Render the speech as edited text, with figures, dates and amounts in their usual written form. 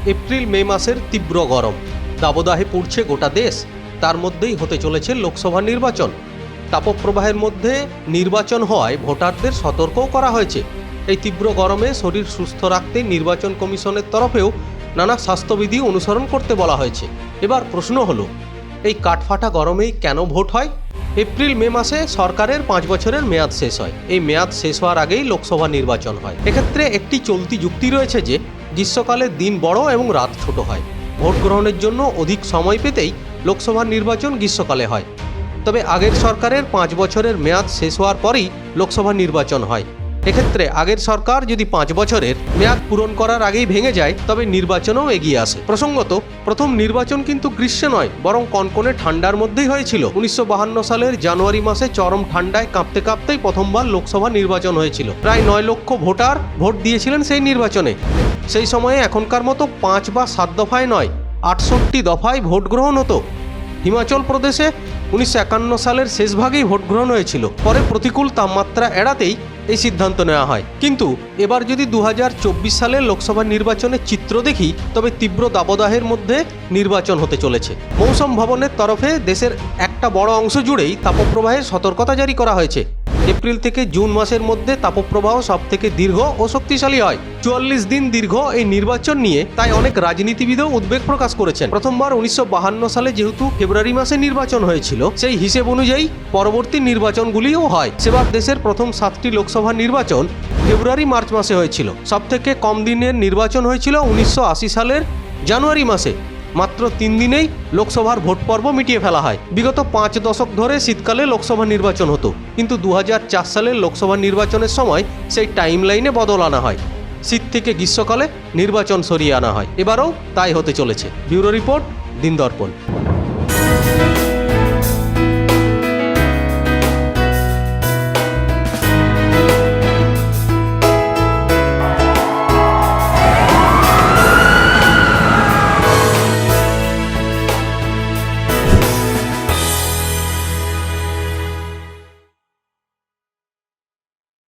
April May মাসের তীব্র গরম, দাবদাহে পড়ছে গোটা দেশ। তার মধ্যেই হতে চলেছে লোকসভা নির্বাচন। তাপপ্রবাহের মধ্যে নির্বাচন হওয়ায় ভোটারদের সতর্কও করা হয়েছে। এই তীব্র গরমে শরীর সুস্থ রাখতে নির্বাচন কমিশনের তরফেও নানা স্বাস্থ্যবিধি অনুসরণ করতে বলা হয়েছে। এবার প্রশ্ন হলো, এই কাঠফাটা গরমেই কেন ভোট হয়? এপ্রিল মে মাসে সরকারের 5 বছরের মেয়াদ শেষ হয়। এই মেয়াদ শেষ হওয়ার আগেই লোকসভা নির্বাচন হয়। এক্ষেত্রে একটি চলতি যুক্তি রয়েছে যে গ্রীষ্মকালে দিন বড় এবং রাত ছোট হয়। ভোট গ্রহণের জন্য অধিক সময় পেতেই লোকসভা নির্বাচন গ্রীষ্মকালে হয়। তবে আগের সরকারের 5 বছরের মেয়াদ শেষ হওয়ার পরেই লোকসভা নির্বাচন হয়। এক্ষেত্রে আগের সরকার যদি 5 বছরের মেয়াদ পূরণ করার আগেই ভেঙে যায়, তবে নির্বাচনও এগিয়ে আসে। প্রসঙ্গত, প্রথম নির্বাচন কিন্তু গ্রীষ্মে নয়, বরং কনকনে ঠান্ডার মধ্যেই হয়েছিল। 1952 সালের জানুয়ারি মাসে চরম ঠান্ডায় কাঁপতে কাঁপতেই প্রথমবার লোকসভা নির্বাচন হয়েছিল। প্রায় 9 লক্ষ ভোটার ভোট দিয়েছিলেন সেই নির্বাচনে। সেই সময়ে এখনকার মতো 5 বা 7 দফায় নয়, 68 দফায় ভোট গ্রহণ হতো। হিমাচল প্রদেশে 1951 সালের শেষ ভাগেই ভোট গ্রহণ হয়েছিল। পরে প্রতিকূল তাপমাত্রা এড়াতেই এই সিদ্ধান্ত নেওয়া হয়। কিন্তু এবার যদি 2024 সালের লোকসভা নির্বাচনের চিত্র দেখি, তবে তীব্র দাবদাহের মধ্যে নির্বাচন হতে চলেছে। মৌসুম ভবনের তরফে দেশের একটা বড় অংশ জুড়েই তাপপ্রবাহের সতর্কতা জারি করা হয়েছে। এপ্রিল থেকে জুন মাসের মধ্যে তাপপ্রবাহ সব থেকে দীর্ঘ ও শক্তিশালী হয়। 44 দিন দীর্ঘ এই নির্বাচন নিয়ে তাই অনেক রাজনীতিবিদও উদ্বেগ প্রকাশ করেছেন। প্রথমবার 1952 সালে যেহেতু ফেব্রুয়ারি মাসে নির্বাচন হয়েছিল, সেই হিসেব অনুযায়ী পরবর্তী নির্বাচনগুলিও হয়। সেবার দেশের প্রথম 7টি লোকসভা নির্বাচন ফেব্রুয়ারি মার্চ মাসে হয়েছিল। সব থেকে কম দিনের নির্বাচন হয়েছিল 1980 সালের জানুয়ারি মাসে। মাত্র 3 দিনেই লোকসভার ভোট পর্ব মিটিয়ে ফেলা হয়। বিগত 5 দশক ধরে শীতকালে লোকসভা নির্বাচন হতো, কিন্তু 2004 সালের লোকসভা নির্বাচনের সময় সেই টাইম লাইনে বদল আনা হয়। শীত থেকে গ্রীষ্মকালে নির্বাচন সরিয়ে আনা হয়। এবারও তাই হতে চলেছে। ব্যুরো রিপোর্ট, দিন দর্পণ।